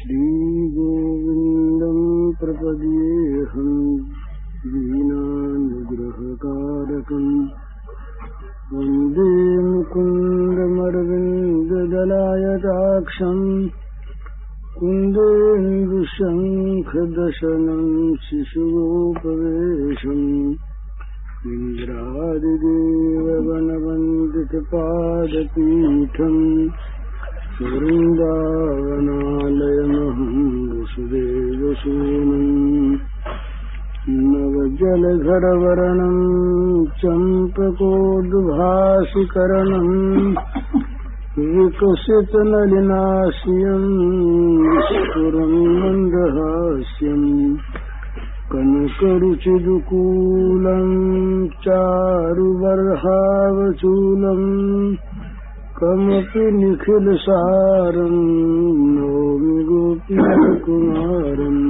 श्रीगोविन्दं प्रपद्येऽहं दीनानुग्रहकारकम् वन्दे मुकुन्दमरविन्ददलायताक्षम् कुन्देन्दुशङ्खदशनं शिशुगोपवेशम् इन्द्रादिदेववनवन्दितपादपीठम् वृन्दावनालयमहं वसुदेवसूनम् नवजलधरवर्णं चम्पकोद्भासिकरणं विकसितनलिनास्यं विस्फुरं मन्दहास्यम् कनकरुचिदुकूलं चारुबर्हावचूलम् कमपि निखिलसारं नौमि गोपीकुमारम्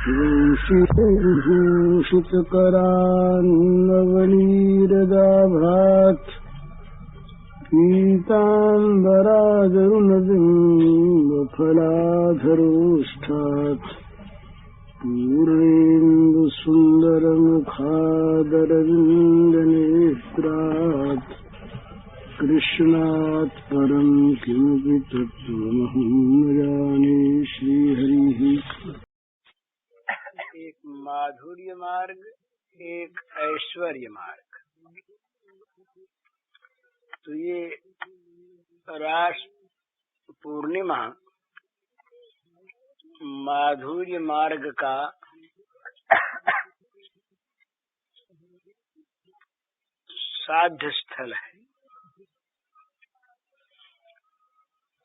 वंशीभूषितकरान्नवनीरदाभात् पीताम्बराजरुणबिम्बफलाधरोष्ठात् पूर्णेन्दुसुन्दरमुखादरविन्दनेत्रात् कृष्णात् परं किमपि तत्त्वमहं न जाने। श्रीहरिः। एक माधुर्य मार्ग, एक ऐश्वर्य मार्ग। तो ये रास पूर्णिमा माधुर्य मार्ग का साध्य स्थल है।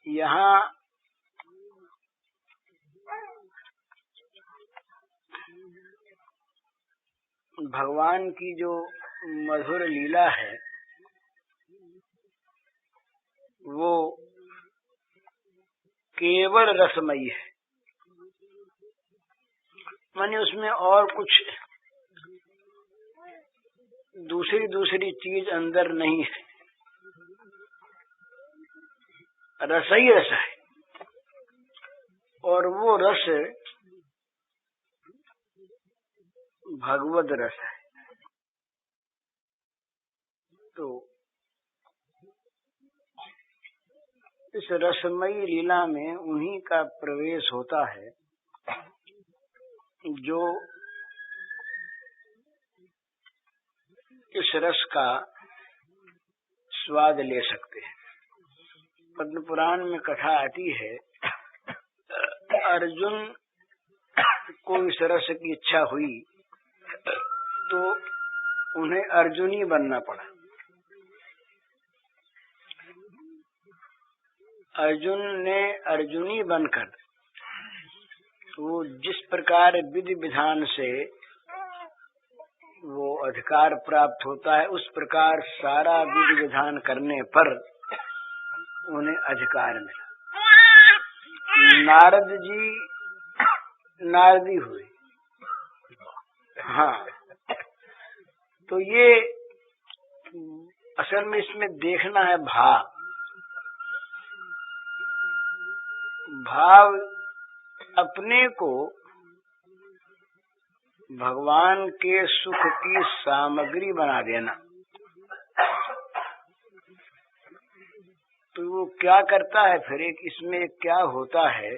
यहाँ भगवान की जो मधुर लीला है वो केवल रसमयी है, माने उसमें और कुछ दूसरी चीज अंदर नहीं है। रस ही रस है और वो रस भगवद रस है। तो इस रसमयी लीला में उन्हीं का प्रवेश होता है जो इस रस का स्वाद ले सकते हैं। पद्म पुराण में कथा आती है, अर्जुन को इस रस की इच्छा हुई तो उन्हें अर्जुनी बनना पड़ा। अर्जुन ने अर्जुनी बनकर वो जिस प्रकार विधि विधान से वो अधिकार प्राप्त होता है, उस प्रकार सारा विधि विधान करने पर उन्हें अधिकार मिला। नारद जी नारदी हुए। हाँ, तो ये असल में इसमें देखना है भाव अपने को भगवान के सुख की सामग्री बना देना। तो वो क्या करता है फिर, एक इसमें क्या होता है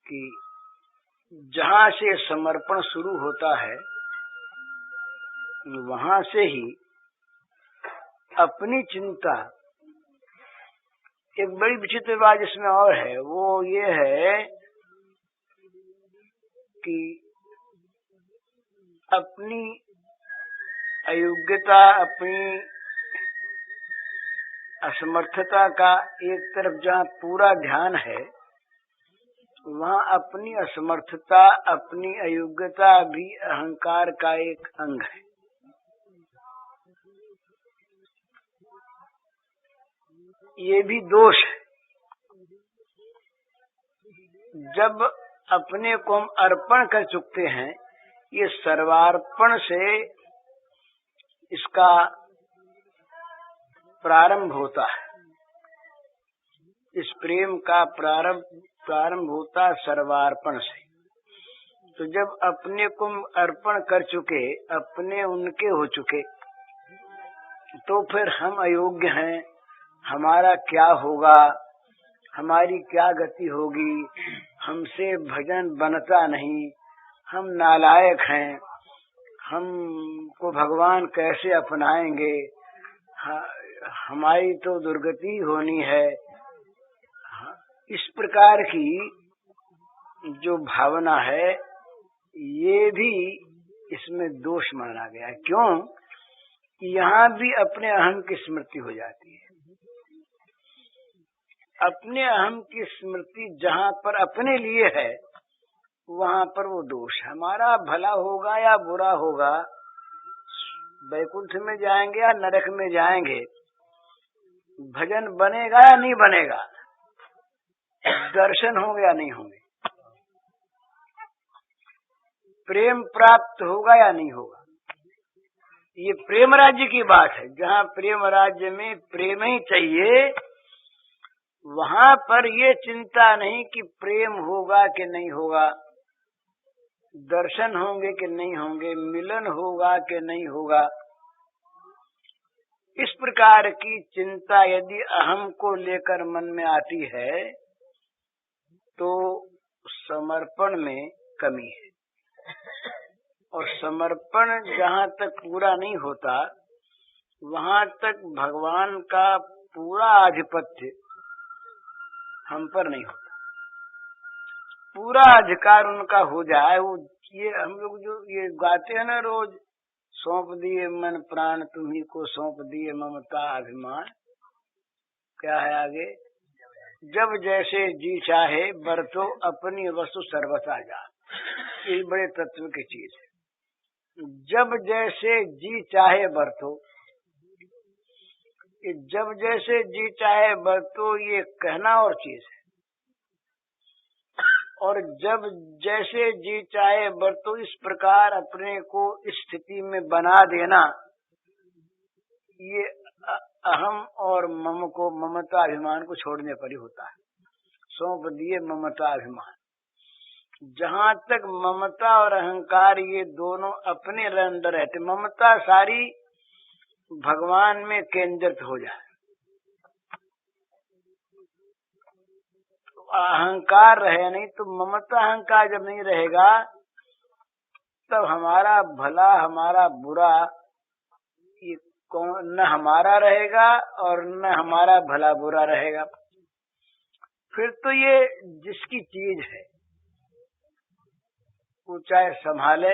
कि जहाँ से समर्पण शुरू होता है वहाँ से ही अपनी चिंता, एक बड़ी विचित्र बात इसमें और है, वो ये है कि अपनी अयोग्यता, अपनी असमर्थता का एक तरफ जहाँ पूरा ध्यान है, वहाँ अपनी असमर्थता, अपनी अयोग्यता भी अहंकार का एक अंग है। ये भी दोष है। जब अपने को हम अर्पण कर चुकते हैं, ये सर्वार्पण से इसका प्रारंभ होता है। इस प्रेम का प्रारंभ होता सर्वार्पण से। तो जब अपने को अर्पण कर चुके, अपने उनके हो चुके, तो फिर हम अयोग्य हैं, हमारा क्या होगा, हमारी क्या गति होगी, हमसे भजन बनता नहीं, हम नालायक हैं, हमको भगवान कैसे अपनाएंगे, हमारी तो दुर्गति होनी है। इस प्रकार की जो भावना है, ये भी इसमें दोष माना गया है। क्यों? यहाँ भी अपने अहम की स्मृति हो जाती है। अपने अहम की स्मृति जहाँ पर अपने लिए है, वहाँ पर वो दोष। हमारा भला होगा या बुरा होगा, वैकुंठ में जाएंगे या नरक में जाएंगे, भजन बनेगा या नहीं बनेगा, दर्शन होंगे या नहीं होंगे, प्रेम प्राप्त होगा या नहीं होगा। ये प्रेम राज्य की बात है। जहाँ प्रेम राज्य में प्रेम ही चाहिए, वहाँ पर ये चिंता नहीं कि प्रेम होगा कि नहीं होगा, दर्शन होंगे कि नहीं होंगे, मिलन होगा कि नहीं होगा। इस प्रकार की चिंता यदि अहम को लेकर मन में आती है, तो समर्पण में कमी है। और समर्पण जहाँ तक पूरा नहीं होता, वहाँ तक भगवान का पूरा आधिपत्य हम पर नहीं होता। पूरा अधिकार उनका हो जाए। वो ये हम लोग जो ये गाते हैं ना रोज, सौंप दिए मन प्राण तुम्ही को, सौंप दिए ममता अभिमान, क्या है आगे? जब जैसे जी चाहे बरतो अपनी वस्तु सर्वथा जा। ये बड़े तत्व की चीज है। जब जैसे जी चाहे बरतो, जब जैसे जी चाहे बरतो ये कहना और चीज है, और जब जैसे जी चाहे बरतो इस प्रकार अपने को स्थिति में बना देना, ये अहम और मम को, ममता अभिमान को छोड़ने पर ही होता है। सौंप दिए ममता अभिमान। जहाँ तक ममता और अहंकार ये दोनों अपने अंदर रहते, ममता सारी भगवान में केंद्रित हो जाए, तो अहंकार रहे नहीं, तो ममता अहंकार जब नहीं रहेगा, तब हमारा भला हमारा बुरा ये न हमारा रहेगा और न हमारा भला बुरा रहेगा। फिर तो ये जिसकी चीज है, वो चाहे संभाले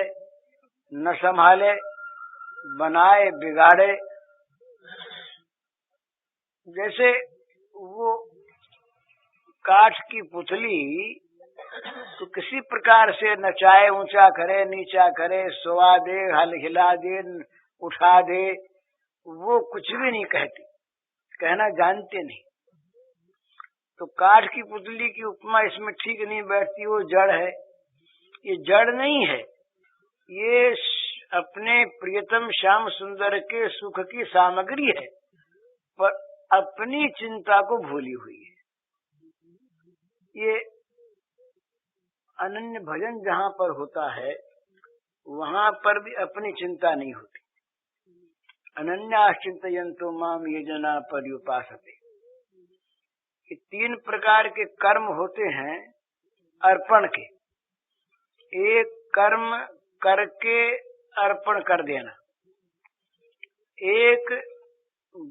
न संभाले, बनाए बिगाड़े। जैसे वो काठ की पुतली तो किसी प्रकार से नचाए, ऊंचा करे नीचा करे, सोआ दे, हिला दे, उठा दे, वो कुछ भी नहीं कहती, कहना जानते नहीं। तो काठ की पुतली की उपमा इसमें ठीक नहीं बैठती। वो जड़ है, ये जड़ नहीं है, ये अपने प्रियतम श्याम सुंदर के सुख की सामग्री है, पर अपनी चिंता को भूली हुई है। ये अनन्य भजन जहाँ पर होता है, वहाँ पर भी अपनी चिंता नहीं होती। अनन्याश्चिन्तयन्तो माम ये जना पर्युपासते। ये 3 प्रकार के कर्म होते हैं अर्पण के। एक कर्म करके अर्पण कर देना, एक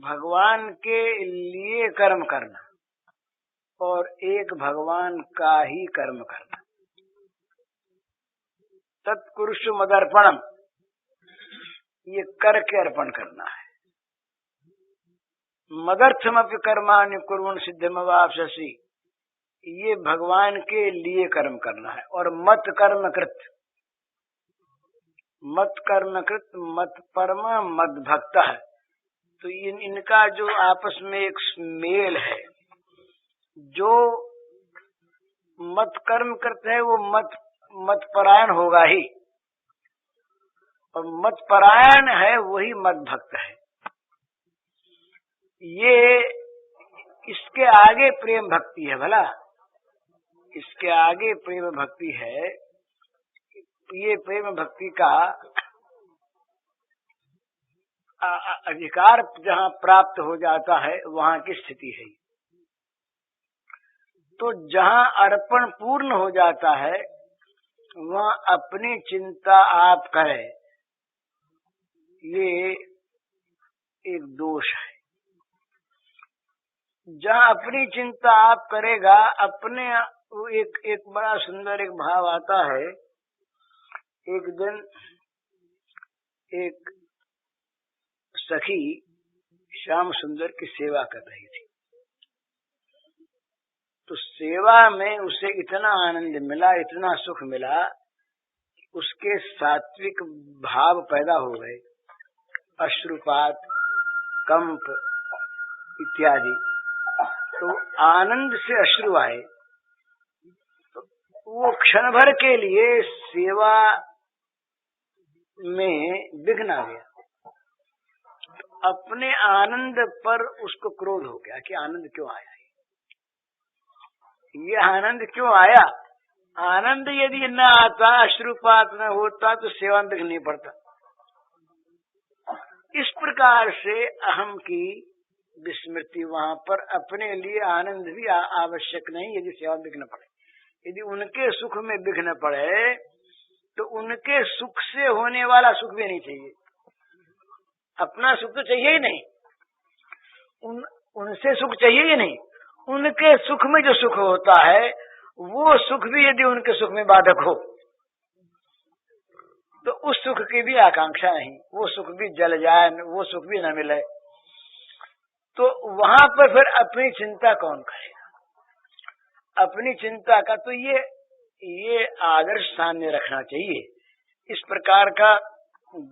भगवान के लिए कर्म करना, और एक भगवान का ही कर्म करना। तत्कुरुषु मदर्पणम, ये करके अर्पण करना है। मदर्थमपि कर्माणि कुर्वन् सिद्धिमवाप्स्यसि, ये भगवान के लिए कर्म करना है। और मत कर्म कृत, मत कर्म कृत, मत परम मद भक्त है। तो इनका जो आपस में एक मेल है, जो मत कर्म करते हैं वो मत परायण होगा ही, और मत परायण है वही मद भक्त है। ये इसके आगे प्रेम भक्ति है। भला इसके आगे प्रेम भक्ति है। ये प्रेम भक्ति का अधिकार जहाँ प्राप्त हो जाता है वहाँ की स्थिति है। तो जहाँ अर्पण पूर्ण हो जाता है वहाँ अपनी चिंता आप करें, ये एक दोष है। जहाँ अपनी चिंता आप करेगा, अपने एक बड़ा सुंदर एक भाव आता है। एक दिन एक सखी श्याम सुंदर की सेवा कर रही थी, तो सेवा में उसे इतना आनंद मिला, इतना सुख मिला कि उसके सात्विक भाव पैदा हो गए, अश्रुपात, कंप इत्यादि। तो आनंद से अश्रु आए। तो वो क्षण भर के लिए सेवा में विघ्न आ गया। अपने आनंद पर उसको क्रोध हो गया कि आनंद क्यों आया, ये आनंद क्यों आया। आनंद यदि न आता, अश्रुपात न होता तो सेवा में विघ्न नहीं पड़ता। इस प्रकार से अहम की विस्मृति, वहां पर अपने लिए आनंद भी आवश्यक नहीं यदि सेवा में विघ्न पड़े। यदि उनके सुख में विघ्न पड़े तो उनके सुख से होने वाला सुख भी नहीं चाहिए। अपना सुख तो चाहिए ही नहीं, उनसे सुख चाहिए ही नहीं। उनके सुख में जो सुख होता है वो सुख भी यदि उनके सुख में बाधक हो तो उस सुख की भी आकांक्षा नहीं, वो सुख भी जल जाए, वो सुख भी न मिले, तो वहां पर फिर अपनी चिंता कौन करेगा। अपनी चिंता का तो ये आदर्श सामने रखना चाहिए। इस प्रकार का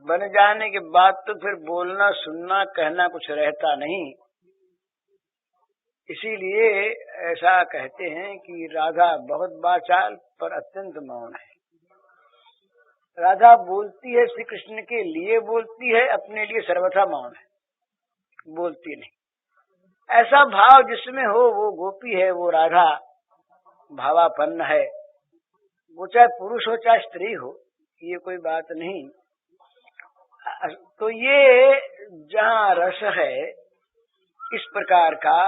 बन जाने के बाद तो फिर बोलना, सुनना, कहना कुछ रहता नहीं। इसीलिए ऐसा कहते हैं कि राधा बहुत बाचाल पर अत्यंत मौन है। राधा बोलती है श्री कृष्ण के लिए बोलती है, अपने लिए सर्वथा मौन है, बोलती नहीं। ऐसा भाव जिसमें हो वो गोपी है, वो राधा भावापन्न है। वो चाहे पुरुष हो चाहे स्त्री हो, ये कोई बात नहीं। तो ये जहाँ रस है इस प्रकार का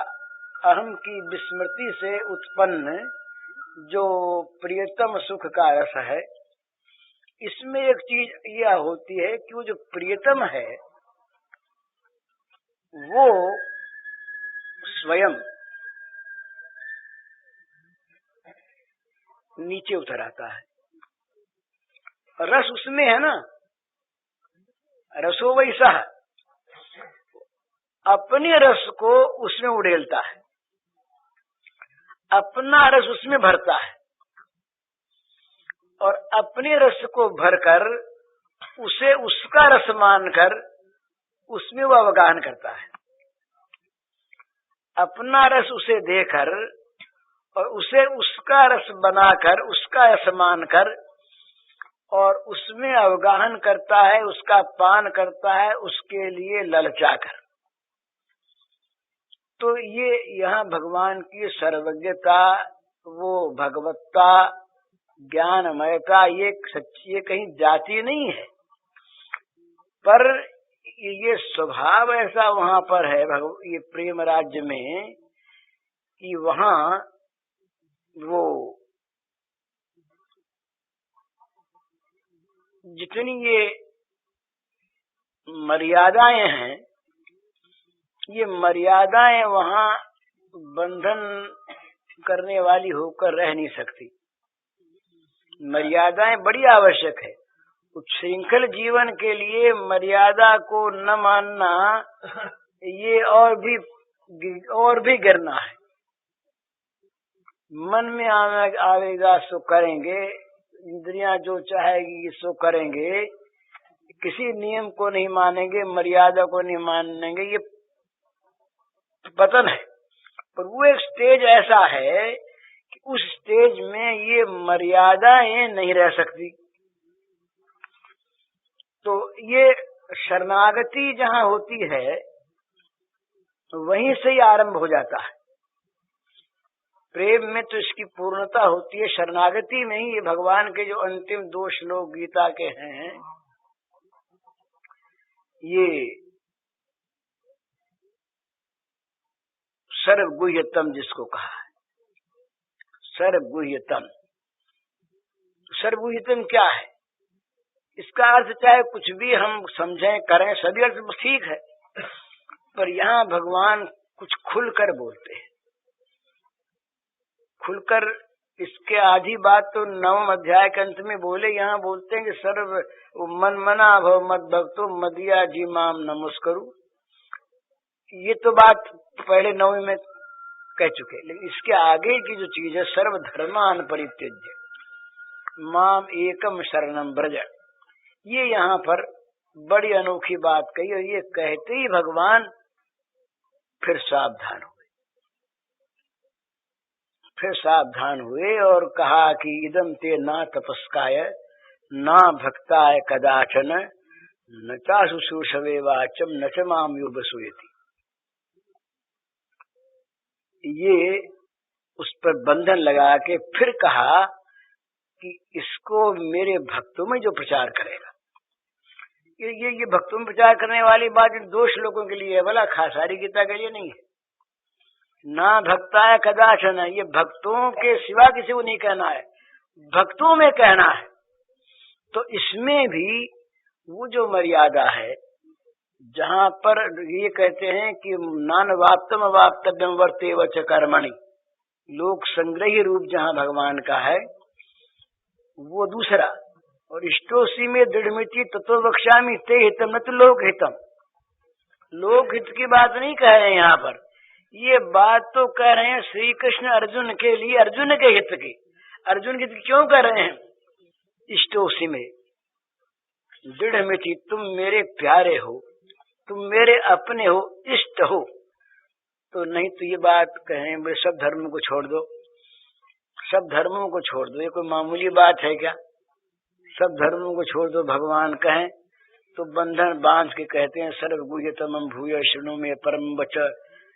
अहम की विस्मृति से उत्पन्न जो प्रियतम सुख का रस है, इसमें एक चीज यह होती है कि वो जो प्रियतम है वो स्वयं नीचे उतर आता है। रस उसमें है ना, रसो वैसा है, अपने रस को उसमें उड़ेलता है, अपना रस उसमें भरता है और अपने रस को भरकर उसे उसका रस मानकर उसमें वो अवगाहन करता है। अपना रस उसे देकर और उसे उसका रस बनाकर, उसका रस मानकर और उसमें अवगाहन करता है, उसका पान करता है, उसके लिए ललचाकर। तो ये यहाँ भगवान की सर्वज्ञता, वो भगवत्ता, ज्ञानमयता, ये सच्ची, ये कहीं जाती नहीं है, पर ये स्वभाव ऐसा वहां पर है ये प्रेम राज्य में कि वहां वो जितनी ये मर्यादाएं हैं, ये मर्यादाएं वहां बंधन करने वाली होकर रह नहीं सकती। मर्यादाएं बड़ी आवश्यक है। उच्छृंखल जीवन के लिए मर्यादा को न मानना ये और भी गिरना है। मन में आवेगा सो करेंगे, इंद्रियां जो चाहेगी सो करेंगे, किसी नियम को नहीं मानेंगे, मर्यादा को नहीं मानेंगे, ये पतन है। पर वो एक स्टेज ऐसा है कि उस स्टेज में ये मर्यादाएं नहीं रह सकती। तो ये शरणागति जहाँ होती है वहीं से ही आरंभ हो जाता है। प्रेम में तो इसकी पूर्णता होती है, शरणागति में ही। ये भगवान के जो अंतिम 2 श्लोक गीता के हैं, ये सर्वगुह्यतम जिसको कहा है, सर्वगुह्यतम। सर्वगुह्यतम क्या है? इसका अर्थ चाहे कुछ भी हम समझें करें, सभी अर्थ ठीक है, पर यहाँ भगवान कुछ खुलकर बोलते हैं। खुलकर इसके आधी बात तो 9वें अध्याय के अंत में बोले, यहाँ बोलते हैं कि सर्व मन मना भव मद भक्तो मदिया जी माम नमस्करू। ये तो बात पहले 9वें में कह चुके, लेकिन इसके आगे की जो चीज है, सर्वधर्मान परित्यज्य माम एकम शरणम ब्रज, ये यहाँ पर बड़ी अनोखी बात कही। और ये कहते ही भगवान फिर सावधान हुए और कहा कि इदम ते ना तपस्काय ना भक्ताय कदाचन न चा शुश्रूषवे वाचम न च माम युबसूयति। ये उस पर बंधन लगा के फिर कहा कि इसको मेरे भक्तों में जो प्रचार करेगा, ये भक्तों में प्रचार करने वाली बात इन 2 श्लोकों के लिए है, भला सारी गीता के लिए नहीं है। ना भक्ताय कदाचन, ये भक्तों के सिवा किसी को नहीं कहना है, भक्तों में कहना है। तो इसमें भी वो जो मर्यादा है, जहाँ पर ये कहते हैं कि नान वाप्तम वाप्तव्यम वर्ते वच कर्मणि, लोक संग्रही रूप जहाँ भगवान का है वो दूसरा। और इष्टोसी में दृढ़मिति तत्व वक्ष्यामि ते हितम न तो लोक हितम। लोक हित की बात नहीं कह रहे हैं यहाँ पर, ये बात तो कह रहे हैं श्री कृष्ण अर्जुन के लिए, अर्जुन के हित की। अर्जुन के हित क्यों कह रहे हैं? इष्टोसी में दृढ़मिति, तुम मेरे प्यारे हो, तुम मेरे अपने हो, इष्ट हो। तो नहीं तो ये बात कहें बोले सब धर्मों को छोड़ दो, सब धर्मों को छोड़ दो, ये कोई मामूली बात है क्या? सब धर्मों को छोड़ दो भगवान कहें तो बंधन बांध के कहते हैं सर्वगुह्यतमं भूय शृणु में परम वच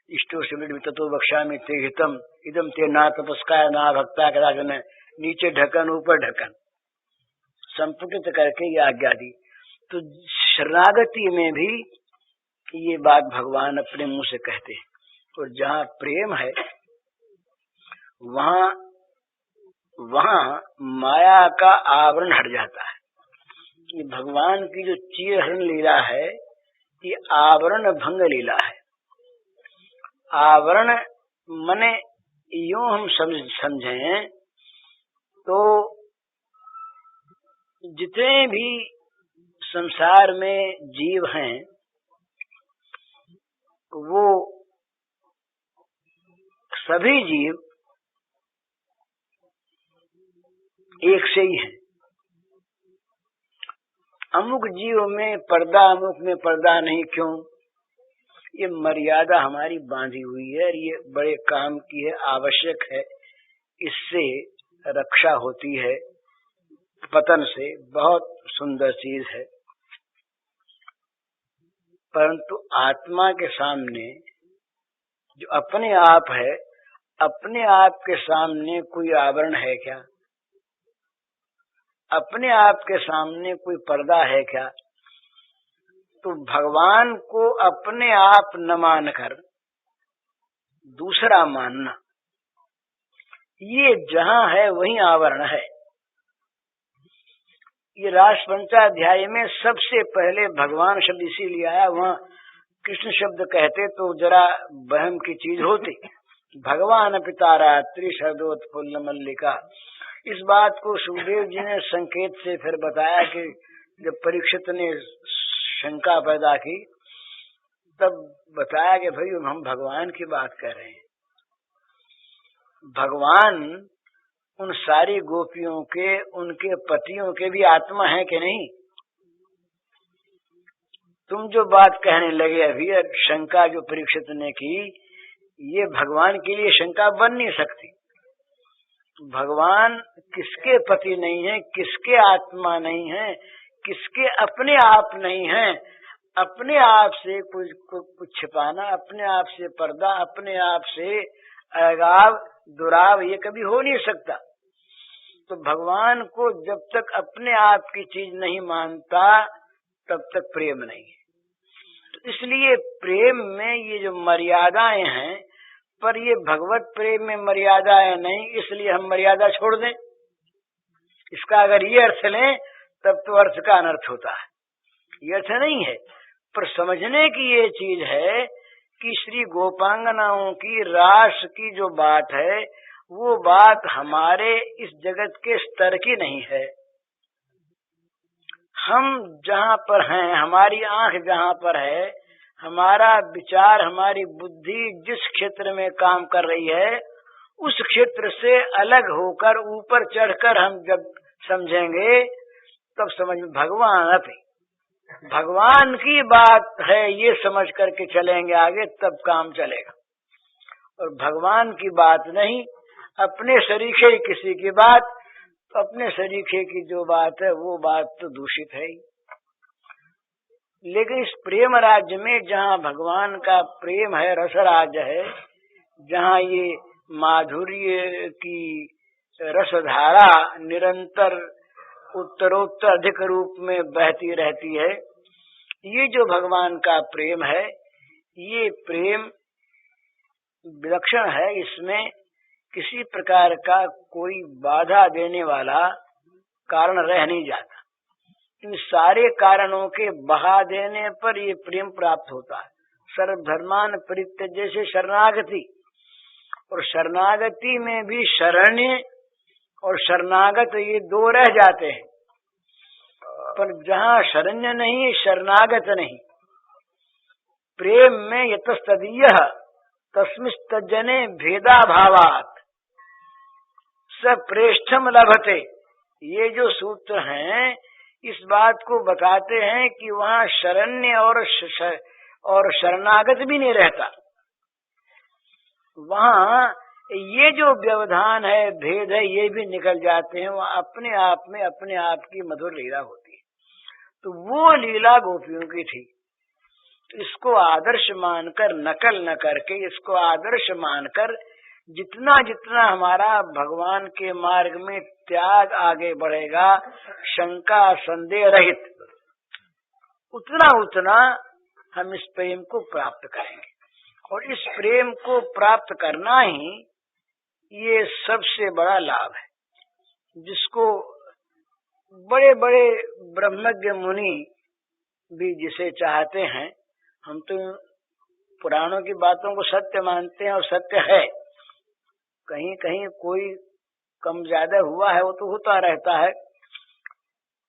इष्टो से ततो वक्ष्यामि ते हितम इदम ते ना तपस्काय ना भक्ता कदाचन। नीचे ढक्कन ऊपर ढक्कन संपुटित करके ये आज्ञा दी। तो शरणागति में भी ये बात भगवान अपने मुंह से कहते हैं। और जहाँ प्रेम है वहाँ माया का आवरण हट जाता है। ये भगवान की जो चीरहरण लीला है ये आवरण भंग लीला है। आवरण मने यूं हम समझें तो जितने भी संसार में जीव हैं वो सभी जीव एक से ही है। अमुक जीव में पर्दा अमुक में पर्दा नहीं, क्यों? ये मर्यादा हमारी बांधी हुई है और ये बड़े काम की है, आवश्यक है, इससे रक्षा होती है पतन से, बहुत सुंदर चीज है। परंतु आत्मा के सामने जो अपने आप है, अपने आप के सामने कोई आवरण है क्या? अपने आप के सामने कोई पर्दा है क्या? तो भगवान को अपने आप न मानकर दूसरा मानना, ये जहां है वहीं आवरण है। ये रासपंचाध्याय में सबसे पहले भगवान शब्द इसीलिए आया, वहां कृष्ण शब्द कहते तो जरा वहम की चीज होती। भगवान पितारा त्रिशब्दोत्फुल्ल मल्लिका, इस बात को सुखदेव जी ने संकेत से फिर बताया कि जब परीक्षित ने शंका पैदा की तब बताया कि भाई हम भगवान की बात कर रहे हैं। भगवान उन सारी गोपियों के, उनके पतियों के भी आत्मा है कि नहीं? तुम जो बात कहने लगे अभी, शंका जो परीक्षित ने की, ये भगवान के लिए शंका बन नहीं सकती। भगवान किसके पति नहीं है, किसके आत्मा नहीं है, किसके अपने आप नहीं है। अपने आप से कुछ छिपाना, अपने आप से पर्दा, अपने आप से अलगाव दुराव ये कभी हो नहीं सकता। तो भगवान को जब तक अपने आप की चीज नहीं मानता तब तक प्रेम नहीं है। तो इसलिए प्रेम में ये जो मर्यादाएं हैं, पर ये भगवत प्रेम में मर्यादाएं नहीं, इसलिए हम मर्यादा छोड़ दें। इसका अगर ये अर्थ लें तब तो अर्थ का अनर्थ होता है, ये अर्थ नहीं है। पर समझने की ये चीज है कि श्री गोपांगनाओं की रास की जो बात है वो बात हमारे इस जगत के स्तर की नहीं है। हम जहाँ पर हैं, हमारी आंख जहाँ पर है, हमारा विचार, हमारी बुद्धि जिस क्षेत्र में काम कर रही है, उस क्षेत्र से अलग होकर ऊपर चढ़कर हम जब समझेंगे तब समझ में भगवान की बात है ये समझ करके चलेंगे आगे, तब काम चलेगा। और भगवान की बात नहीं, अपने सरीखे किसी की बात, तो अपने सरीखे की जो बात है वो बात तो दूषित है ही। लेकिन इस प्रेम राज्य में जहाँ भगवान का प्रेम है, रस राज्य है, जहाँ ये माधुर्य की रसधारा निरंतर उत्तरोत्तर अधिक रूप में बहती रहती है, ये जो भगवान का प्रेम है, ये प्रेम विलक्षण है। इसमें किसी प्रकार का कोई बाधा देने वाला कारण रह नहीं जाता। इन सारे कारणों के बहा देने पर ये प्रेम प्राप्त होता है। सर्वधर्मान परित्यज्य से शरणागति, और शरणागति में भी शरण्य और शरणागत ये दो रह जाते हैं। पर जहाँ शरण्य नहीं, शरणागत नहीं, प्रेम में यतस्तदीयः तस्मिस्तज्जने भेदाभावात् सप्रेष्ठम लभते, ये जो सूत्र हैं इस बात को बताते हैं कि वहाँ शरण्य और शरणागत भी नहीं रहता। वहाँ ये जो व्यवधान है, भेद है, ये भी निकल जाते हैं। वहाँ अपने आप की मधुर लीला होती है। तो वो लीला गोपियों की थी। तो इसको आदर्श मानकर, नकल न करके, इसको आदर्श मानकर जितना जितना हमारा भगवान के मार्ग में त्याग आगे बढ़ेगा, शंका संदेह रहित, उतना उतना हम इस प्रेम को प्राप्त करेंगे। और इस प्रेम को प्राप्त करना ही ये सबसे बड़ा लाभ है, जिसको बड़े बड़े ब्रह्मज्ञ मुनि भी जिसे चाहते हैं। हम तो पुराणों की बातों को सत्य मानते हैं, और सत्य है। कहीं कहीं कोई कम ज्यादा हुआ है, वो तो होता रहता है।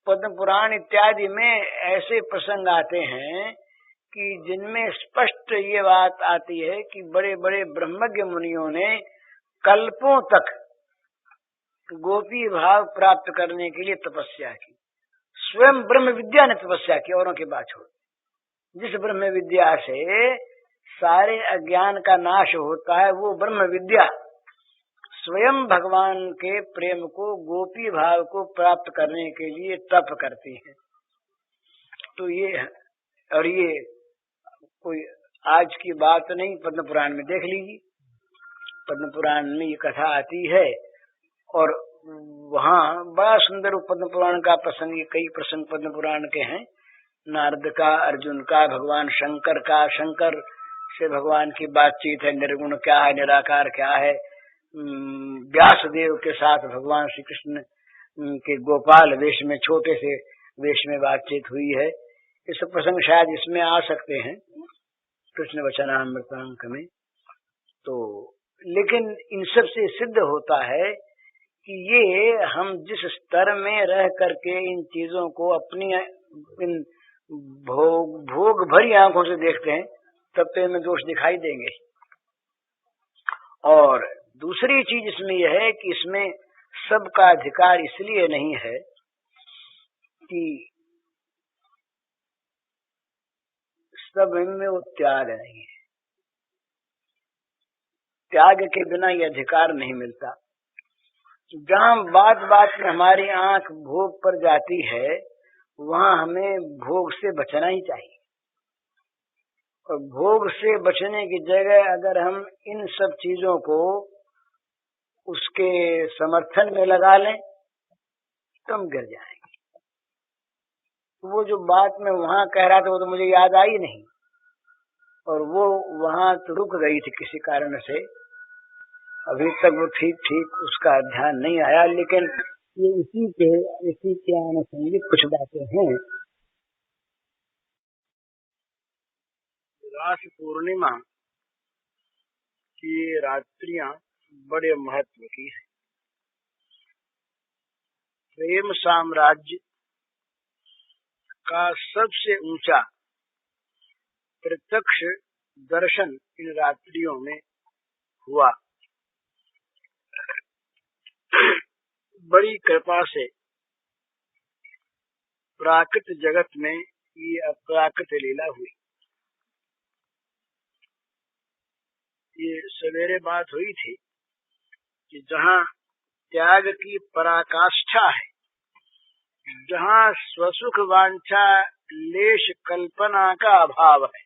पद्म पुराण इत्यादि में ऐसे प्रसंग आते हैं कि जिनमें स्पष्ट ये बात आती है कि बड़े बड़े ब्रह्मज्ञ मुनियों ने कल्पों तक गोपी भाव प्राप्त करने के लिए तपस्या की। स्वयं ब्रह्म विद्या ने तपस्या की, औरों की बात छोड़। जिस ब्रह्म विद्या से सारे अज्ञान का नाश होता है, वो ब्रह्म विद्या स्वयं भगवान के प्रेम को, गोपी भाव को प्राप्त करने के लिए तप करती है। तो ये, और ये कोई आज की बात नहीं, पद्म पुराण में देख लीजिए। पद्म पुराण में ये कथा आती है, और वहाँ बड़ा सुंदर पद्म पुराण का प्रसंग, कई प्रसंग पद्म पुराण के हैं। नारद का, अर्जुन का, भगवान शंकर का, शंकर से भगवान की बातचीत है, निर्गुण क्या है, निराकार क्या है। व्यासदेव के साथ भगवान श्री कृष्ण के गोपाल वेश में, छोटे से वेश में बातचीत हुई है। ये सब प्रसंग शायद इसमें आ सकते हैं, कृष्ण वचनामृतांक में। तो लेकिन इन सब से सिद्ध होता है कि ये हम जिस स्तर में रह करके इन चीजों को अपनी इन भोग भरी आंखों से देखते हैं, तब तो इनमें दोष दिखाई देंगे। और दूसरी चीज इसमें यह है कि इसमें सबका अधिकार इसलिए नहीं है कि सब इनमें वो त्याग नहीं है। त्याग के बिना ये अधिकार नहीं मिलता। जहाँ बात बात में हमारी आंख भोग पर जाती है, वहाँ हमें भोग से बचना ही चाहिए। और भोग से बचने की जगह अगर हम इन सब चीजों को उसके समर्थन में लगा लें तो हम गिर जाएंगे। तो वो जो बात मैं वहां कह रहा था वो तो मुझे याद आई नहीं, और वो वहां तो रुक गई थी किसी कारण से। अभी तक वो ठीक उसका ध्यान नहीं आया, लेकिन ये इसी के आनुषंगिक कुछ बातें हैं। रास पूर्णिमा की रात्रियां बड़े महत्व की है। प्रेम साम्राज्य का सबसे ऊंचा प्रत्यक्ष दर्शन इन रात्रियों में हुआ। बड़ी कृपा से प्राकृत जगत में ये अप्राकृत लीला हुई। ये सवेरे बात हुई थी कि जहाँ त्याग की पराकाष्ठा है, जहाँ स्वसुख वांछा लेश कल्पना का अभाव है,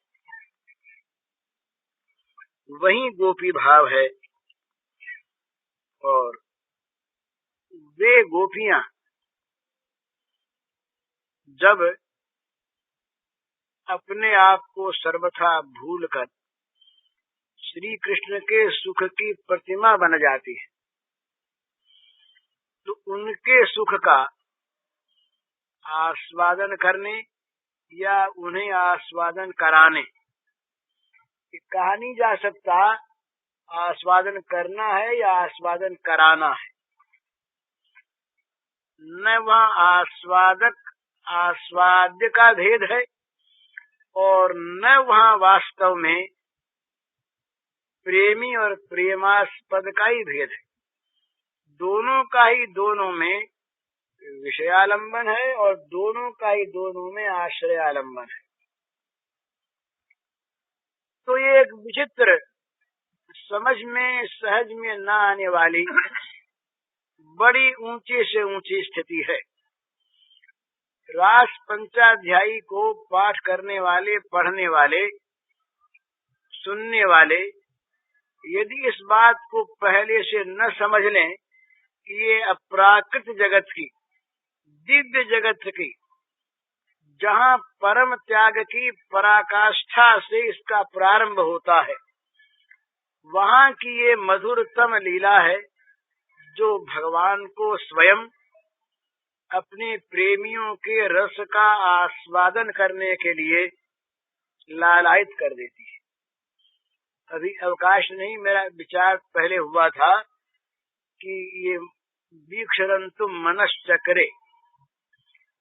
वहीं गोपी भाव है। और वे गोपियां जब अपने आप को सर्वथा भूलकर श्री कृष्ण के सुख की प्रतिमा बन जाती है, तो उनके सुख का आस्वादन करने या उन्हें आस्वादन कराने कहा नहीं जा सकता आस्वादन करना है या आस्वादन कराना है। न वहाँ आस्वाद्य का भेद है और न वहाँ वास्तव में प्रेमी और प्रेमास्पद का ही भेद है। दोनों का ही दोनों में विषयालंबन है और दोनों का ही दोनों में आश्रयालंबन है। तो ये एक विचित्र, समझ में सहज में न आने वाली बड़ी ऊंची से ऊंची स्थिति है। रास पंचाध्यायी को पाठ करने वाले, पढ़ने वाले, सुनने वाले यदि इस बात को पहले से न समझ लें कि ये अप्राकृत जगत की, दिव्य जगत की, जहाँ परम त्याग की पराकाष्ठा से इसका प्रारंभ होता है, वहाँ की ये मधुरतम लीला है जो भगवान को स्वयं अपने प्रेमियों के रस का आस्वादन करने के लिए लालायित कर देती है। अभी अवकाश नहीं, मेरा विचार पहले हुआ था कि ये वीक्षरंतुम मनश्चक्रे,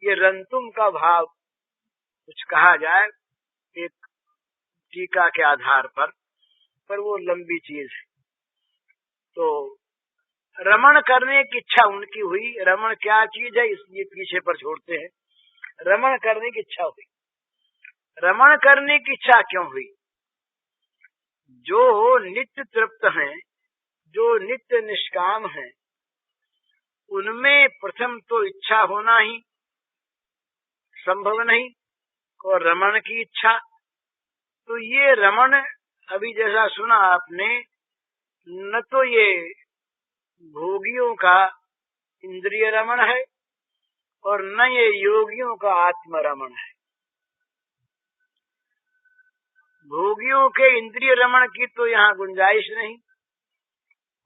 ये रंतुम का भाव कुछ कहा जाए एक टीका के आधार पर वो लंबी चीज है। तो रमण करने की इच्छा उनकी हुई। रमण क्या चीज है इसलिए पीछे पर छोड़ते हैं। रमण करने की इच्छा हुई। रमण करने की इच्छा क्यों हुई? जो नित्य तृप्त हैं, जो नित्य निष्काम हैं, उनमें प्रथम तो इच्छा होना ही संभव नहीं, और रमण की इच्छा। तो ये रमण, अभी जैसा सुना आपने, न तो ये भोगियों का इंद्रिय रमण है और न ये योगियों का आत्म रमण है। भोगियों के इंद्रिय रमण की तो यहाँ गुंजाइश नहीं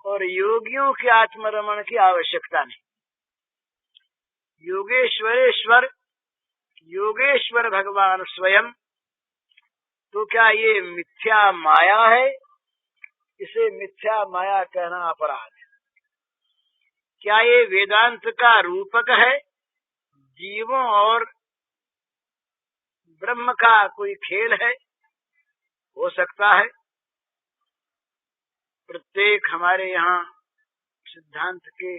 और योगियों के आत्म रमण की आवश्यकता नहीं। योगेश्वर भगवान स्वयं, तो क्या ये मिथ्या माया है? इसे मिथ्या माया कहना अपराध है। क्या ये वेदांत का रूपक है? जीवों और ब्रह्म का कोई खेल है? हो सकता है। प्रत्येक हमारे यहाँ सिद्धांत के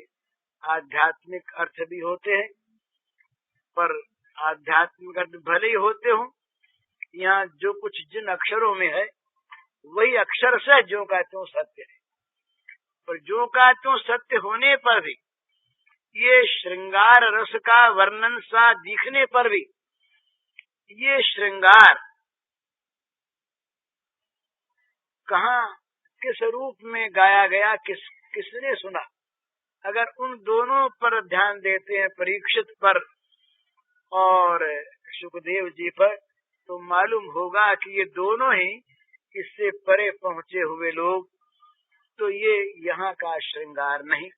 आध्यात्मिक अर्थ भी होते हैं, पर आध्यात्मिक अर्थ भले ही होते हों, यहाँ जो कुछ जिन अक्षरों में है वही अक्षर से जो का त्यों सत्य है। पर जो का त्यों सत्य होने पर भी, ये श्रृंगार रस का वर्णन सा दिखने पर भी, ये श्रृंगार कहाँ किस रूप में गाया गया, किसने सुना। अगर उन दोनों पर ध्यान देते हैं, परीक्षित पर और सुखदेव जी पर, तो मालूम होगा कि ये दोनों ही इससे परे पहुंचे हुए लोग। तो ये यहाँ का श्रृंगार नहीं।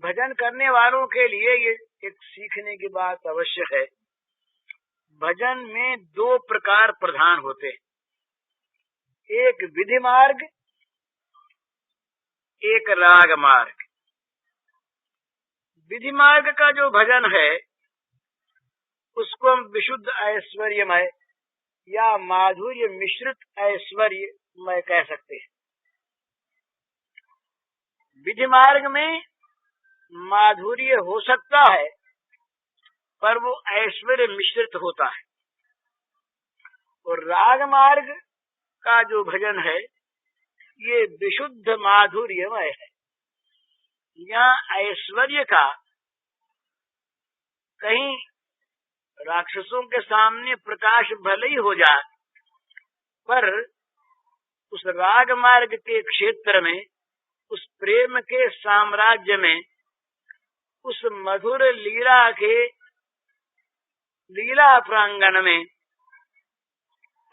भजन करने वालों के लिए ये एक सीखने की बात अवश्य है। भजन में दो प्रकार प्रधान होते हैं, एक विधि मार्ग, एक राग मार्ग। विधि मार्ग का जो भजन है उसको हम विशुद्ध ऐश्वर्यमय या माधुर्य मिश्रित ऐश्वर्यमय कह सकते हैं। विधि मार्ग में माधुर्य हो सकता है पर वो ऐश्वर्य मिश्रित होता है, और राग मार्ग का जो भजन है ये विशुद्ध माधुर्यमय है। यहाँ ऐश्वर्य का कहीं राक्षसों के सामने प्रकाश भले ही हो जाए, पर उस राग मार्ग के क्षेत्र में, उस प्रेम के साम्राज्य में, उस मधुर लीला प्रांगण में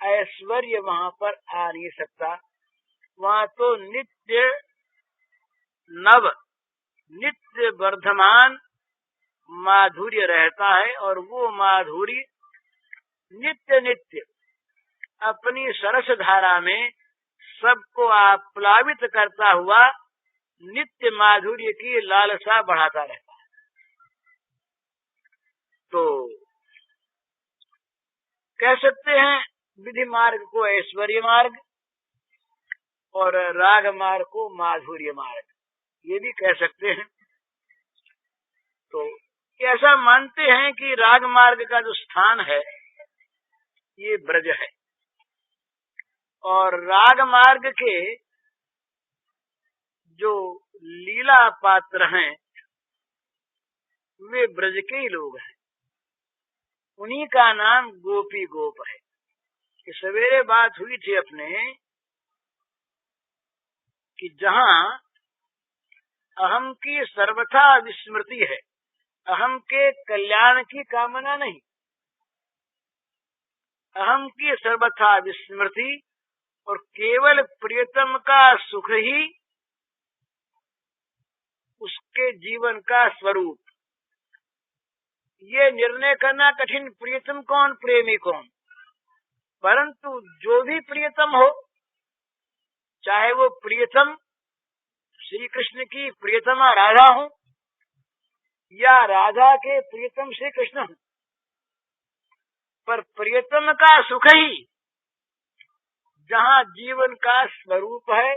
ऐश्वर्य वहां पर आ नहीं सकता। वहां तो नित्य नव, नित्य वर्धमान माधुर्य रहता है, और वो माधुर्य नित्य नित्य अपनी सरस धारा में सबको आप्लावित करता हुआ नित्य माधुर्य की लालसा बढ़ाता रहता है। तो कह सकते हैं विधि मार्ग को ऐश्वर्य मार्ग और राग मार्ग को माधुर्य मार्ग, ये भी कह सकते हैं। तो ऐसा मानते हैं कि राग मार्ग का जो स्थान है ये ब्रज है, और राग मार्ग के जो लीला पात्र हैं वे ब्रज के ही लोग हैं। उन्हीं का नाम गोपी गोप है। कि सवेरे बात हुई थी अपने कि जहाँ अहम की सर्वथा विस्मृति है, अहम के कल्याण की कामना नहीं, अहम की सर्वथा विस्मृति और केवल प्रियतम का सुख ही उसके जीवन का स्वरूप। ये निर्णय करना कठिन, प्रियतम कौन, प्रेमी कौन, परंतु जो भी प्रियतम हो, चाहे वो प्रियतम श्री कृष्ण की प्रियतमा राधा हो या राधा के प्रियतम श्री कृष्ण हो, पर प्रियतम का सुख ही जहाँ जीवन का स्वरूप है,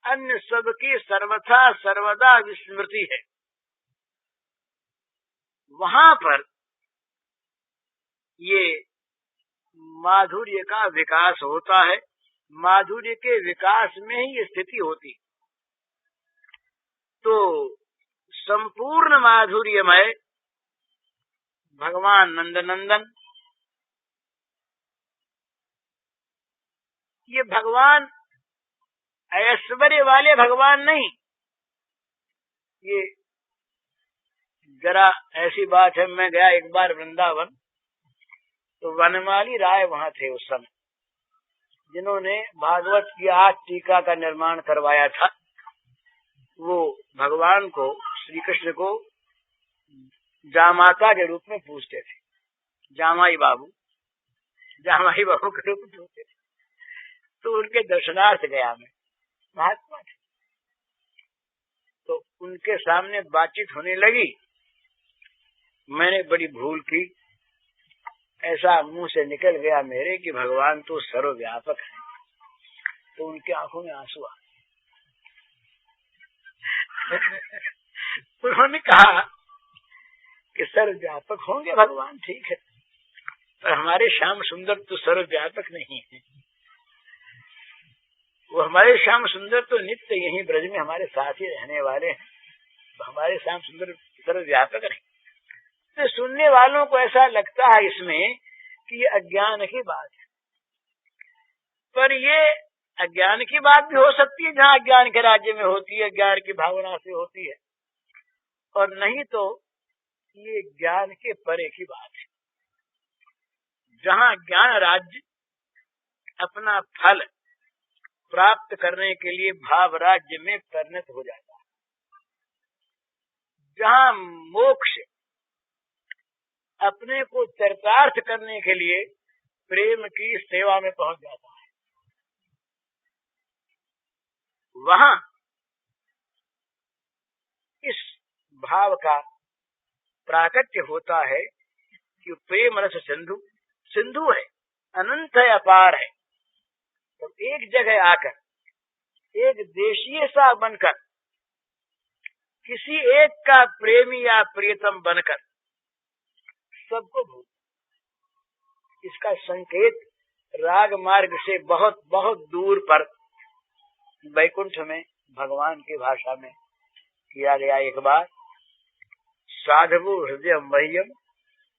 अन्य सब की सर्वथा सर्वदा विस्मृति है, वहां पर ये माधुर्य का विकास होता है। माधुर्य के विकास में ही ये स्थिति होती। तो संपूर्ण माधुर्यमय भगवान नंदनंदन, ये भगवान ऐश्वर्य वाले भगवान नहीं। ये जरा ऐसी बात है, मैं गया एक बार वृंदावन, तो वनमाली राय वहां थे उस समय, जिन्होंने भागवत की 8 टीका का निर्माण करवाया था। वो भगवान को, श्री कृष्ण को जामाता के रूप में पूछते थे, जामाई बाबू के रूप में पूछते थे। तो उनके दर्शनार्थ गया मैं, महात्मा थे, तो उनके सामने बातचीत होने लगी। मैंने बड़ी भूल की, ऐसा मुंह से निकल गया मेरे कि भगवान तो सर्वव्यापक है। तो उनकी आंखों में आंसू आ उन्होंने कहा कि सर्वव्यापक होंगे भगवान, ठीक है, पर हमारे श्याम सुंदर तो सर्वव्यापक नहीं है। वो हमारे श्याम सुंदर तो नित्य यहीं ब्रज में हमारे साथ ही रहने वाले हैं, तो हमारे श्याम सुंदर सर्वव्यापक नहीं। तो सुनने वालों को ऐसा लगता है इसमें कि ये अज्ञान की बात है, पर ये अज्ञान की बात भी हो सकती है जहाँ अज्ञान के राज्य में होती है, ज्ञान की भावना से होती है, और नहीं तो ये ज्ञान के परे की बात है, जहाँ ज्ञान राज्य अपना फल प्राप्त करने के लिए भाव राज्य में परिणत हो जाता है, जहाँ मोक्ष अपने को चरितार्थ करने के लिए प्रेम की सेवा में पहुंच जाता है, वहां इस भाव का प्राकट्य होता है कि प्रेम रस सिंधु सिंधु है, अनंत है, अपार है। तो एक जगह आकर एक देशीय सा बनकर किसी एक का प्रेमी या प्रियतम बनकर सबको भूल, इसका संकेत राग मार्ग से बहुत बहुत दूर पर वैकुंठ में भगवान की भाषा में किया गया। एक बार साधु हृदय मह्यम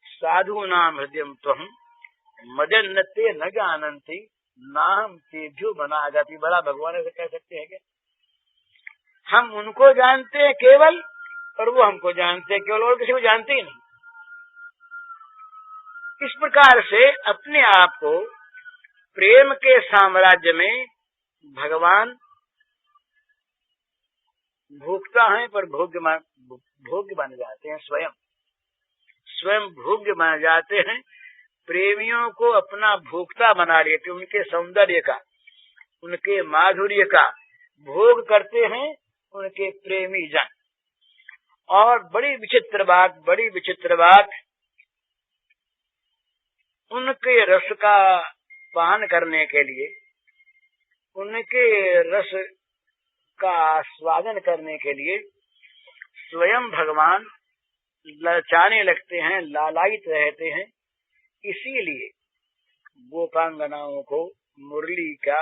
साधु नाम हृदय त्वम मदन्नते न जानन्ति नाम तेभ्यो बनागति। बड़ा भगवान ऐसे कह सकते हैं क्या? हम उनको जानते हैं केवल और वो हमको जानते हैं केवल, और किसी को जानते ही नहीं। इस प्रकार से अपने आप को प्रेम के साम्राज्य में भगवान भोगता है, पर भोग्य बन जाते हैं, स्वयं भोग्य बन जाते हैं। प्रेमियों को अपना भोक्ता बना लेते, उनके सौंदर्य का, उनके माधुर्य का भोग करते हैं उनके प्रेमी जन। और बड़ी विचित्र बात, उनके रस का पान करने के लिए, उनके रस का आस्वादन करने के लिए स्वयं भगवान ललचाने लगते हैं, लालायित रहते हैं। इसीलिए गोपांगनाओं को मुरली का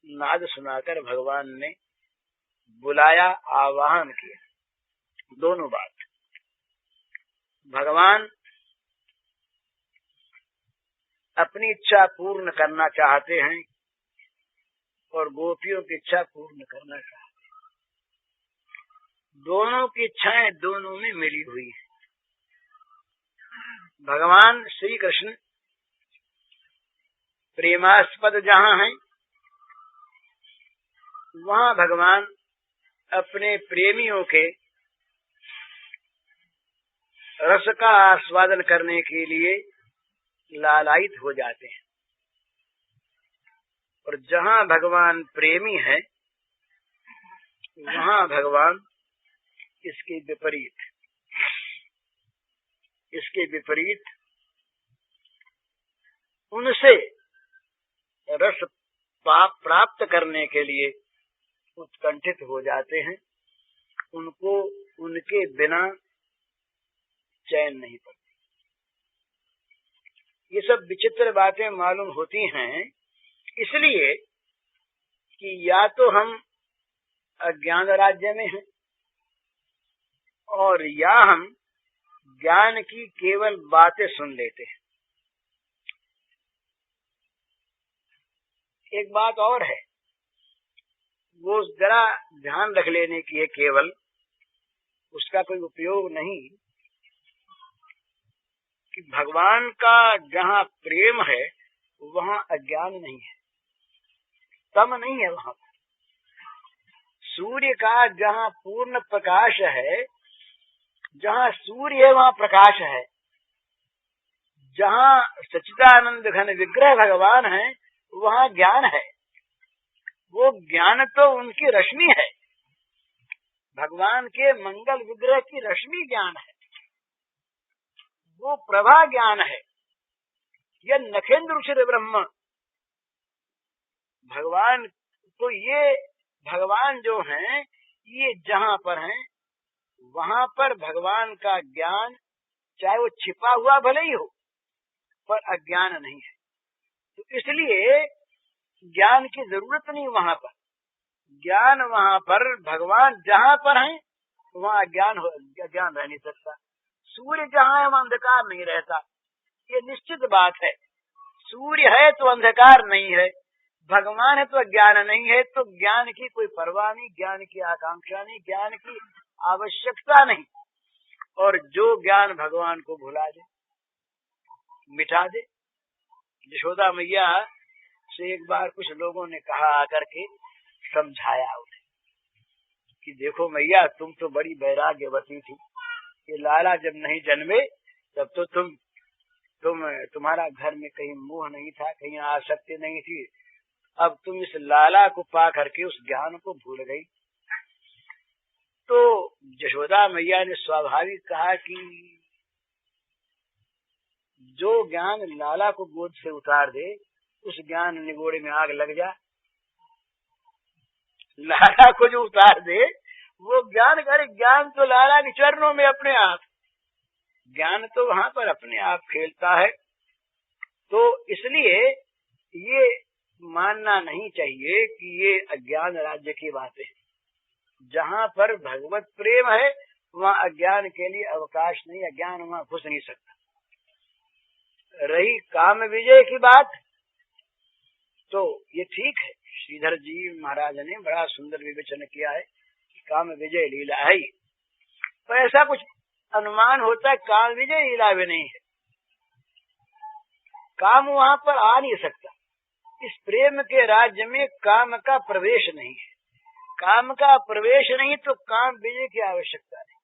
नाद सुनाकर भगवान ने बुलाया, आवाहन किया। दोनों बात, भगवान अपनी इच्छा पूर्ण करना चाहते हैं और गोपियों की इच्छा पूर्ण करना चाहते हैं। दोनों की इच्छाएं दोनों में मिली हुई है। भगवान श्री कृष्ण प्रेमास्पद जहाँ हैं, वहाँ भगवान अपने प्रेमियों के रस का आस्वादन करने के लिए लालायित हो जाते हैं। और जहाँ भगवान प्रेमी है, वहाँ भगवान इसके विपरीत उनसे रस प्राप्त करने के लिए उत्कंठित हो जाते हैं। उनको उनके बिना चैन नहीं पड़ती। ये सब विचित्र बातें मालूम होती हैं, इसलिए कि या तो हम अज्ञान राज्य में हैं और या हम ज्ञान की केवल बातें सुन लेते हैं। एक बात और है, वो जरा ध्यान रख लेने की है, केवल उसका कोई उपयोग नहीं, कि भगवान का जहाँ प्रेम है वहाँ अज्ञान नहीं है, तम नहीं है। वहाँ पर सूर्य का जहाँ पूर्ण प्रकाश है, जहाँ सूर्य है वहाँ प्रकाश है। जहाँ सच्चिदानंद घन विग्रह भगवान है वहाँ ज्ञान है। वो ज्ञान तो उनकी रश्मि है, भगवान के मंगल विग्रह की रश्मि ज्ञान है, वो प्रभा ज्ञान है। यह नखेंद्र ऋषि ब्रह्म भगवान, तो ये भगवान जो हैं, ये जहाँ पर हैं वहाँ पर भगवान का ज्ञान, चाहे वो छिपा हुआ भले ही हो, पर अज्ञान नहीं है। तो इसलिए ज्ञान की जरूरत नहीं वहाँ पर। ज्ञान वहाँ पर, भगवान जहाँ पर हैं वहाँ ज्ञान रह नहीं सकता। सूर्य जहाँ है वहाँ अंधकार नहीं रहता, ये निश्चित बात है। सूर्य है तो अंधकार नहीं है, भगवान है तो ज्ञान नहीं है, तो ज्ञान की कोई परवाह नहीं, ज्ञान की आकांक्षा नहीं, ज्ञान की आवश्यकता नहीं। और जो ज्ञान भगवान को भुला दे, मिटा दे। यशोदा मैया से एक बार कुछ लोगों ने कहा, आकर के समझाया उन्हें कि देखो मैया, तुम तो बड़ी वैराग्यवती थी, ये लाला जब नहीं जन्मे तब तो तुम्हारा घर में कहीं मोह नहीं था, कहीं आसक्ति नहीं थी। अब तुम इस लाला को पा करके उस ज्ञान को भूल गई। तो यशोदा मैया ने स्वाभाविक कहा कि जो ज्ञान लाला को गोद से उतार दे, उस ज्ञान निगोड़े में आग लग जा। लाला को जो उतार दे वो ज्ञान करे, ज्ञान तो लाला के चरणों में अपने आप, ज्ञान तो वहां पर अपने आप खेलता है। तो इसलिए ये मानना नहीं चाहिए कि ये अज्ञान राज्य की बातें हैं। जहाँ पर भगवत प्रेम है वहाँ अज्ञान के लिए अवकाश नहीं, अज्ञान वहाँ घुस नहीं सकता। रही काम विजय की बात, तो ये ठीक है, श्रीधर जी महाराज ने बड़ा सुंदर विवेचन किया है कि काम विजय लीला है। तो ऐसा कुछ अनुमान होता है, काम विजय लीला भी नहीं है, काम वहाँ पर आ नहीं सकता। इस प्रेम के राज्य में काम का प्रवेश नहीं है, काम का प्रवेश नहीं तो काम विजय की आवश्यकता नहीं।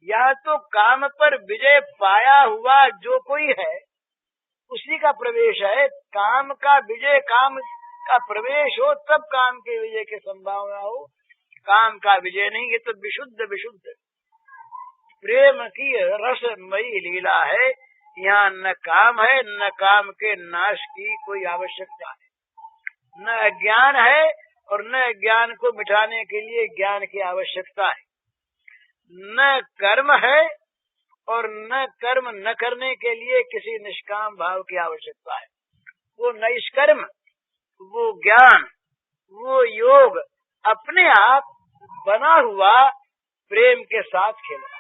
यह तो काम पर विजय पाया हुआ जो कोई है उसी का प्रवेश है। काम का विजय, काम का प्रवेश हो तब काम के विजय की संभावना हो, काम का विजय नहीं। ये तो विशुद्ध विशुद्ध प्रेम की रसमयी लीला है। यहाँ न काम है, न काम के नाश की कोई आवश्यकता है, न अज्ञान है और न ज्ञान को मिटाने के लिए ज्ञान की आवश्यकता है, न कर्म है और न कर्म न करने के लिए किसी निष्काम भाव की आवश्यकता है। वो निष्कर्म, वो ज्ञान, वो योग अपने आप बना हुआ प्रेम के साथ खेल रहा है।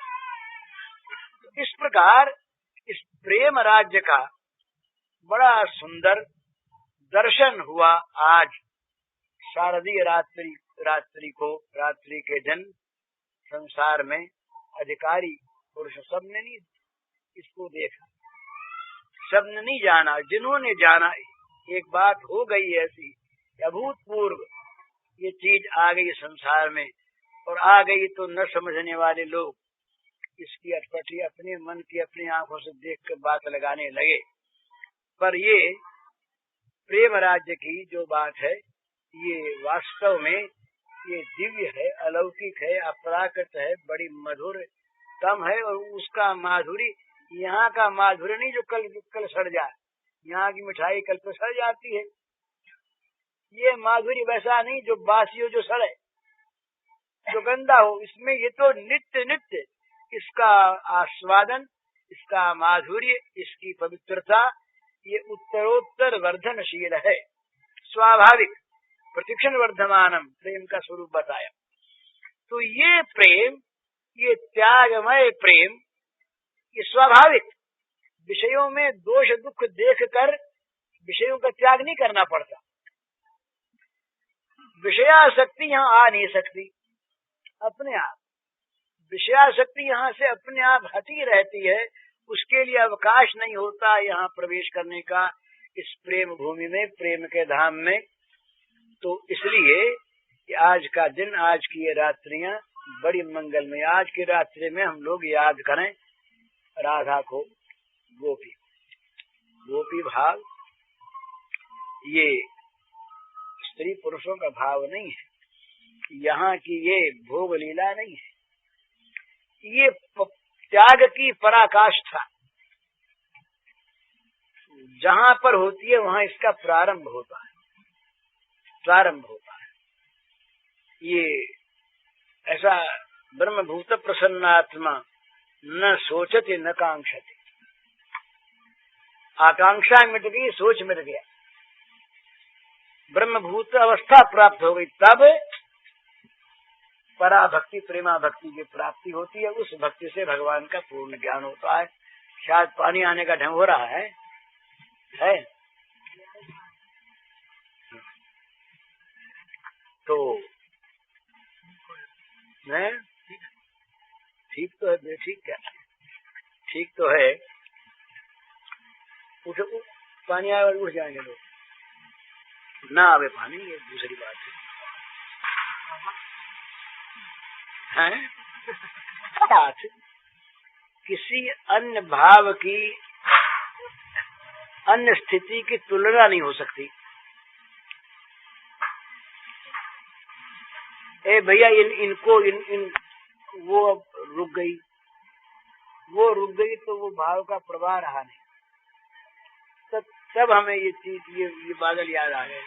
इस प्रकार इस प्रेम राज्य का बड़ा सुंदर दर्शन हुआ आज शारदीय रात्रि के दिन संसार में अधिकारी पुरुष सबने नहीं इसको देखा, सबने नहीं जाना। जिन्होंने जाना, एक बात हो गई ऐसी अभूतपूर्व ये चीज आ गई संसार में, और आ गई तो न समझने वाले लोग इसकी अटपटी अपने मन की अपनी आंखों से देख कर बात लगाने लगे। पर ये प्रेम राज्य की जो बात है ये वास्तव में ये दिव्य है, अलौकिक है, अपराकृत है, बड़ी मधुर तम है। और उसका माधुरी यहाँ का माधुरी नहीं जो कल सड़ जाए, यहाँ की मिठाई कल पे सड़ जाती है। ये माधुरी वैसा नहीं जो बासी हो, जो सड़े, जो गंदा हो। इसमें ये तो नित्य नित्य इसका आस्वादन, इसका माधुर्य, इसकी पवित्रता ये उत्तरोत्तर वर्धनशील है। स्वाभाविक प्रतिक्षण वर्धमानम प्रेम का स्वरूप बताया। तो ये प्रेम, ये त्यागमय प्रेम, ये स्वाभाविक विषयों में दोष दुख देखकर विषयों का त्याग नहीं करना पड़ता। विषयासक्ति यहाँ आ नहीं सकती अपने आप, विषयासक्ति यहाँ से अपने आप हटी रहती है, उसके लिए अवकाश नहीं होता यहाँ प्रवेश करने का इस प्रेम भूमि में, प्रेम के धाम में। तो इसलिए आज का दिन, आज की ये रात्रियां बड़ी मंगलमय। आज की रात्रि में हम लोग याद करें राधा को, गोपी, गोपी भाव ये स्त्री पुरुषों का भाव नहीं है, यहाँ की ये भोग लीला नहीं है, ये त्याग की पराकाष्ठा जहाँ पर होती है वहाँ इसका प्रारंभ होता है, प्रारंभ होता है। ये ऐसा ब्रह्मभूत प्रसन्नात्मा न सोचते न कांक्षते, आकांक्षा मिट गई, सोच मिट गया, ब्रह्मभूत अवस्था प्राप्त हो गई, तब पराभक्ति प्रेमा भक्ति की प्राप्ति होती है। उस भक्ति से भगवान का पूर्ण ज्ञान होता है। शायद पानी आने का ढंग हो रहा है? तो नहीं ठीक तो है, ठीक क्या ठीक तो है। उठ पानी आए और उठ जाएंगे लोग, ना आवे पानी ये दूसरी बात है। बात किसी अन्य भाव की अन्य स्थिति की तुलना नहीं हो सकती। ए भैया इनको वो अब रुक गई, वो रुक गई तो वो भाव का प्रवाह रहा नहीं। तब हमें ये चीज ये बादल याद आ गए।